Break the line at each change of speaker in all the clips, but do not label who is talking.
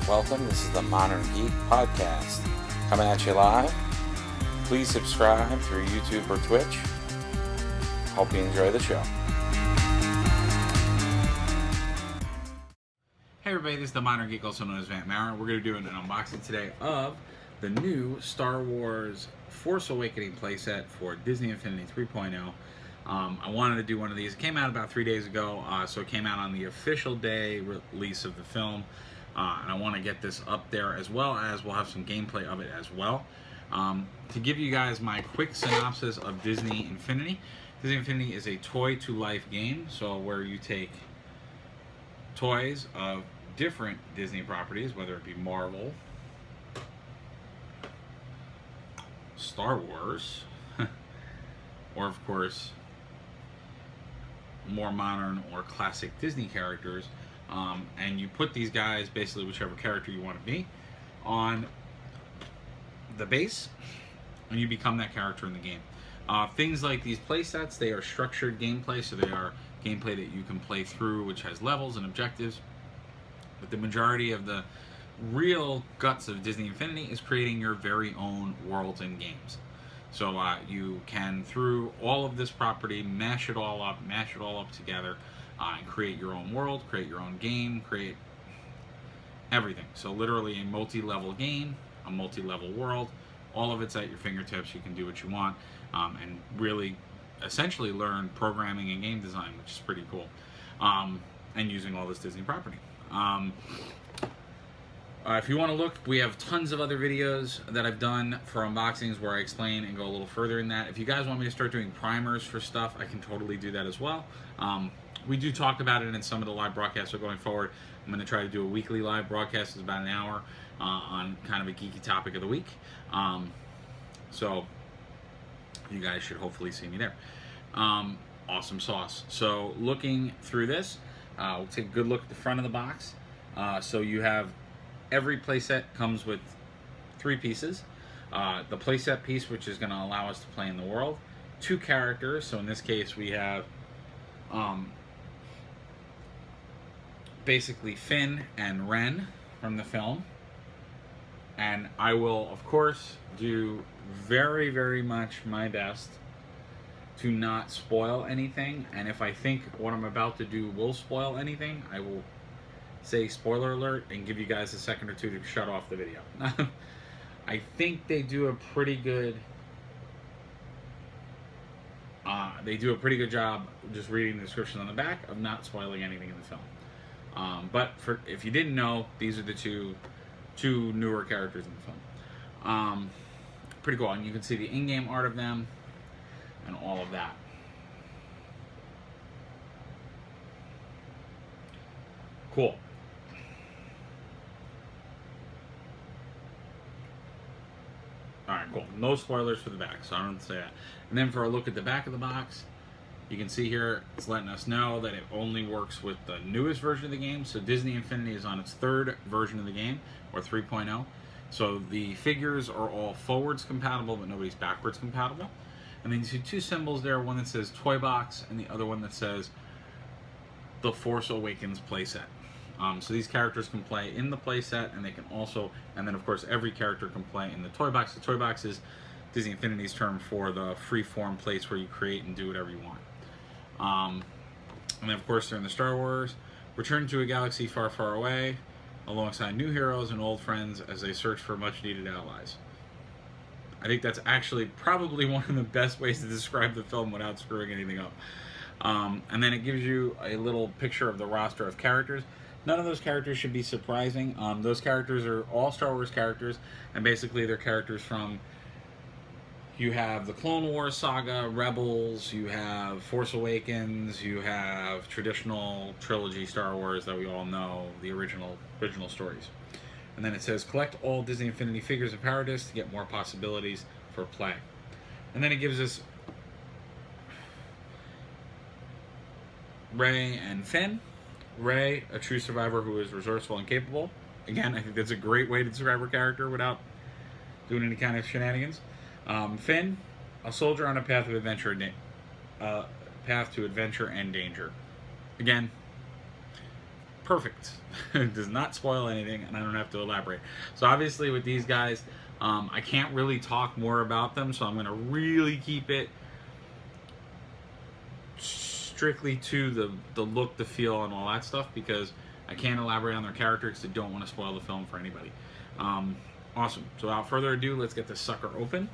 Welcome. This is the Modern Geek Podcast. Coming at you live. Please subscribe through YouTube or Twitch. Hope you enjoy the show.
Hey everybody, this is the Modern Geek, also known as Vant Mara. We're going to do an unboxing today of the new Star Wars Force Awakening Playset for Disney Infinity 3.0. I wanted to do one of these. It came out about 3 days ago, so it came out on the official day release of the film. And I want to get this up there, as well as we'll have some gameplay of it as well. To give you guys my quick synopsis of Disney Infinity. Disney Infinity is a toy-to-life game, so where you take toys of different Disney properties, whether it be Marvel, Star Wars, or of course more modern or classic Disney characters, and you put these guys, basically whichever character you want to be, on the base, and you become that character in the game. Things like these play sets, they are structured gameplay, so they are gameplay that you can play through, which has levels and objectives. But the majority of the real guts of Disney Infinity is creating your very own worlds and games. So you can, through all of this property, mash it all up together, and create your own world, create your own game, create everything. So literally a multi-level game, a multi-level world, all of it's at your fingertips. You can do what you want, and really essentially learn programming and game design, which is pretty cool, and using all this Disney property. If you want to look, we have tons of other videos that I've done for unboxings where I explain and go a little further in that. If you guys want me to start doing primers for stuff, I can totally do that as well. We do talk about it in some of the live broadcasts, so going forward, I'm going to try to do a weekly live broadcast. It's about an hour on kind of a geeky topic of the week. So you guys should hopefully see me there. Awesome sauce. So looking through this, we'll take a good look at the front of the box. So you have every playset comes with 3 pieces. The playset piece, which is going to allow us to play in the world. 2 characters. So in this case, we have basically Finn and Ren from the film. And I will, of course, do very, very much my best to not spoil anything. And if I think what I'm about to do will spoil anything, I will say spoiler alert and give you guys a second or two to shut off the video. I think they do a pretty good job just reading the description on the back of not spoiling anything in the film. But if you didn't know, these are the two newer characters in the film. Pretty cool, and you can see the in-game art of them and all of that. Cool. Alright, cool. No spoilers for the back, so I don't say that. And then for a look at the back of the box, you can see here, it's letting us know that it only works with the newest version of the game. So Disney Infinity is on its 3rd version of the game, or 3.0. So the figures are all forwards compatible, but nobody's backwards compatible. And then you see 2 symbols there, one that says Toy Box, and the other one that says the Force Awakens Playset. So these characters can play in the playset, and they can also, and then of course every character can play in the Toy Box. The Toy Box is Disney Infinity's term for the free-form place where you create and do whatever you want. And then of course they're in the Star Wars. Return to a galaxy far, far away, alongside new heroes and old friends as they search for much-needed allies. I think that's actually probably one of the best ways to describe the film without screwing anything up. And then it gives you a little picture of the roster of characters. None of those characters should be surprising. Those characters are all Star Wars characters, and basically they're characters from, you have the Clone Wars saga, Rebels, you have Force Awakens, you have traditional trilogy Star Wars that we all know, the original stories. And then it says, collect all Disney Infinity figures and power discs to get more possibilities for play. And then it gives us Rey and Finn. Rey, a true survivor who is resourceful and capable. Again, I think that's a great way to describe her character without doing any kind of shenanigans. Finn, a soldier on a path of adventure, path to adventure and danger. Again, perfect. It does not spoil anything, and I don't have to elaborate. So obviously with these guys, I can't really talk more about them, so I'm going to really keep it strictly to the look, the feel, and all that stuff, because I can't elaborate on their character because I don't want to spoil the film for anybody. Awesome. So without further ado, let's get this sucker open.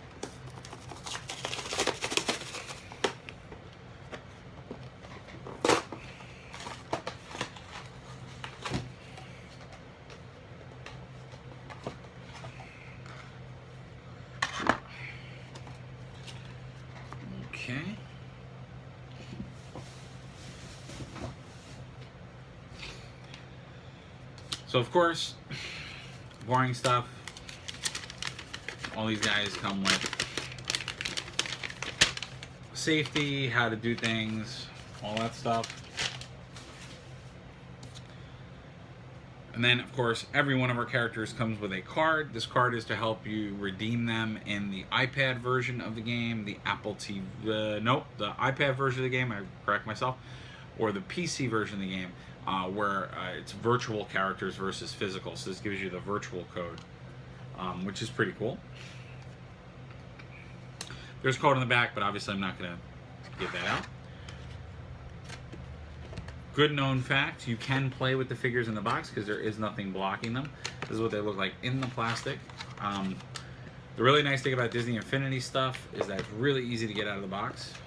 Okay. So of course, boring stuff. All these guys come with safety, how to do things, all that stuff. And then, of course, every one of our characters comes with a card. This card is to help you redeem them in the iPad version of the game, the Apple TV, nope, the iPad version of the game, I correct myself, or the PC version of the game, where it's virtual characters versus physical. So this gives you the virtual code, which is pretty cool. There's code on the back, but obviously I'm not going to get that out. Good known fact, you can play with the figures in the box because there is nothing blocking them. This is what they look like in the plastic. The really nice thing about Disney Infinity stuff is that it's really easy to get out of the box. So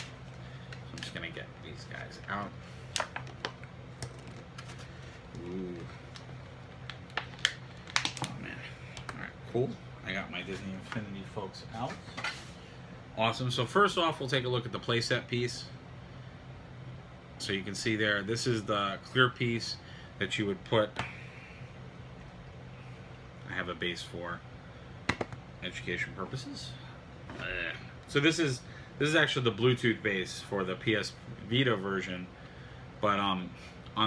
I'm just going to get these guys out. Ooh. Oh man. Alright, cool. I got my Disney Infinity folks out. Awesome. So first off, we'll take a look at the playset piece. So you can see there, this is the clear piece that you would put. I have a base for education purposes. So this is actually the Bluetooth base for the PS Vita version, but on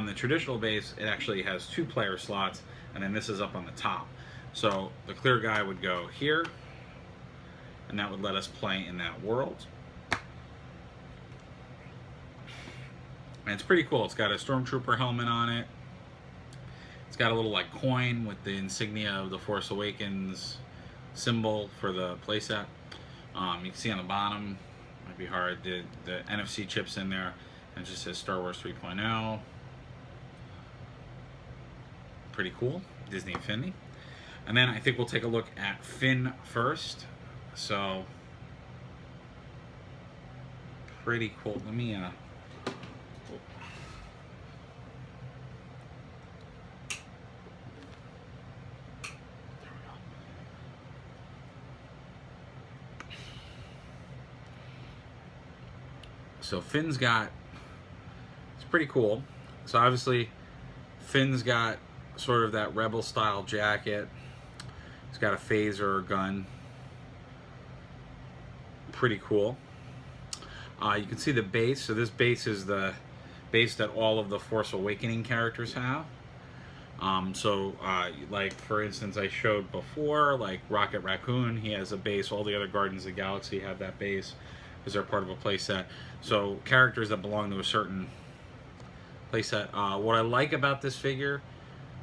the traditional base, it actually has 2 player slots, and then this is up on the top. So the clear guy would go here, and that would let us play in that world. And it's pretty cool. It's got a Stormtrooper helmet on it. It's got a little like coin with the insignia of the Force Awakens symbol for the playset. You can see on the bottom, might be hard, the NFC chips in there, and it just says Star Wars 3.0. Pretty cool, Disney Infinity. And then I think we'll take a look at Finn first. So, pretty cool. Let me So Finn's got, it's pretty cool. So obviously Finn's got sort of that rebel style jacket. He's got a phaser or gun. Pretty cool. You can see the base. So this base is the base that all of the Force Awakening characters have. Like for instance, I showed before, like Rocket Raccoon, he has a base. All the other Guardians of the Galaxy have that base because they're part of a playset. So characters that belong to a certain playset. What I like about this figure,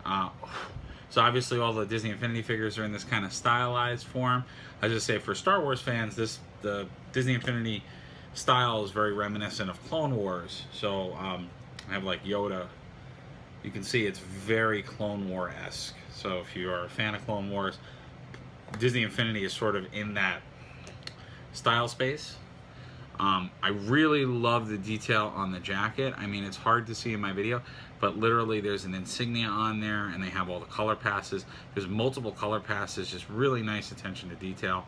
so obviously all the Disney Infinity figures are in this kind of stylized form. I just say for Star Wars fans, the Disney Infinity style is very reminiscent of Clone Wars. So I have like Yoda. You can see it's very Clone War-esque. So if you are a fan of Clone Wars, Disney Infinity is sort of in that style space. I really love the detail on the jacket. I mean, it's hard to see in my video, but literally there's an insignia on there, and they have all the color passes. There's multiple color passes, just really nice attention to detail.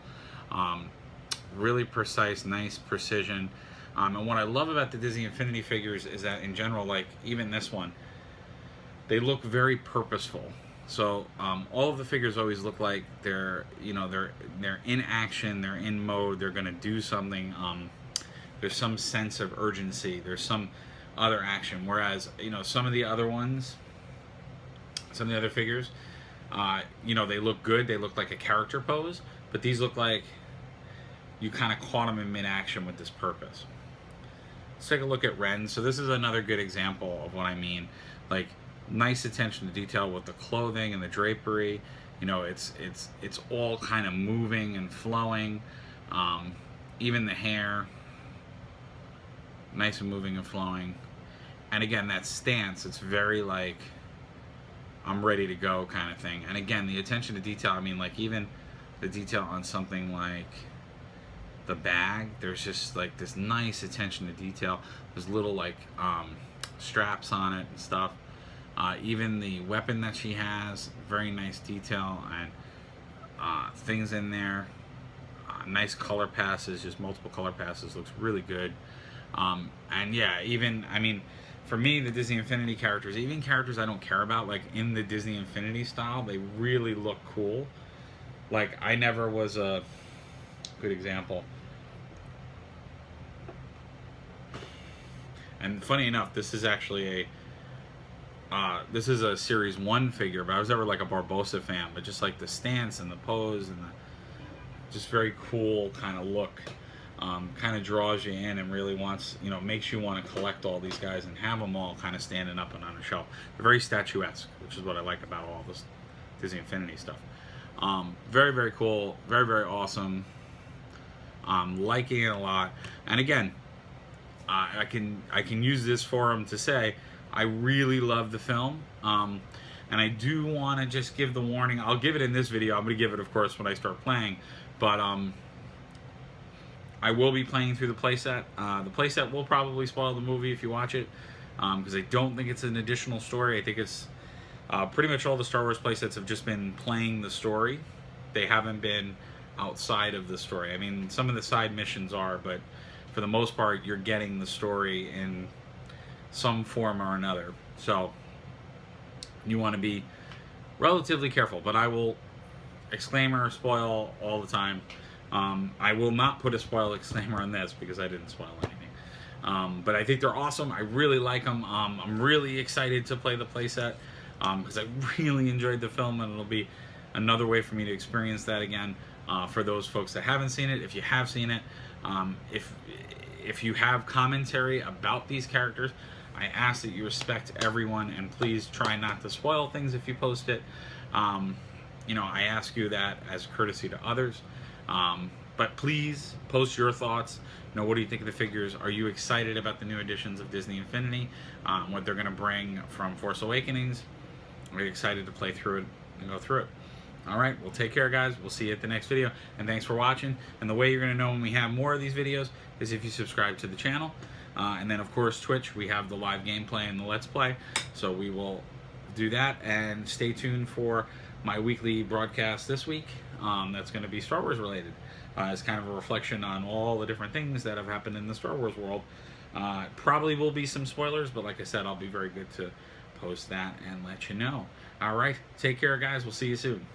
Really precise, nice precision. And what I love about the Disney Infinity figures is that in general, like even this one, they look very purposeful. So all of the figures always look like they're in action, they're in mode, they're gonna do something. There's some sense of urgency, there's some other action. Whereas, some of the other ones, some of the other figures, they look good, they look like a character pose, but these look like you kind of caught them in mid-action with this purpose. Let's take a look at Ren. So this is another good example of what I mean. Like, nice attention to detail with the clothing and the drapery. You know, it's all kind of moving and flowing. Even the hair, nice and moving and flowing. And again, that stance, it's very like, I'm ready to go kind of thing. And again, the attention to detail, I mean, like even the detail on something like the bag, there's just like this nice attention to detail. There's little like straps on it and stuff. Even the weapon that she has, very nice detail and things in there. Nice color passes, just multiple color passes, looks really good. And yeah, even, I mean, for me, the Disney Infinity characters, even characters I don't care about, like in the Disney Infinity style, they really look cool. Like, I never was a good example. And funny enough, this is actually this is a Series 1 figure, but I was never like a Barbossa fan, but just like the stance and the pose and the just very cool kind of look. Kind of draws you in and really wants, you know, makes you want to collect all these guys and have them all kind of standing up and on a shelf. They're very statuesque, which is what I like about all this Disney Infinity stuff. Very, very cool. Very, very awesome. Liking it a lot. And again, I can use this forum to say I really love the film. And I do want to just give the warning. I'll give it in this video. I'm going to give it, of course, when I start playing. But I will be playing through the playset. The playset will probably spoil the movie if you watch it, because I don't think it's an additional story. I think it's pretty much all the Star Wars playsets have just been playing the story. They haven't been outside of the story. I mean, some of the side missions are, but for the most part, you're getting the story in some form or another. So you want to be relatively careful, but I will exclaimer spoil all the time. I will not put a spoil exclaimer on this because I didn't spoil anything. But I think they're awesome. I really like them. I'm really excited to play the playset because I really enjoyed the film, and it'll be another way for me to experience that again. For those folks that haven't seen it, if you have seen it, if you have commentary about these characters, I ask that you respect everyone and please try not to spoil things if you post it. You know, I ask you that as courtesy to others. But please post your thoughts. You know, what do you think of the figures? Are you excited about the new editions of Disney Infinity? What they're going to bring from Force Awakenings? Are you excited to play through it and go through it? All right, well, take care, guys. We'll see you at the next video. And thanks for watching. And the way you're going to know when we have more of these videos is if you subscribe to the channel. And then, of course, Twitch, we have the live gameplay and the Let's Play. So we will do that. And stay tuned for my weekly broadcast this week. That's going to be Star Wars related. It's kind of a reflection on all the different things that have happened in the Star Wars world. Probably will be some spoilers, but like I said, I'll be very good to post that and let you know. All right, take care, guys. We'll see you soon.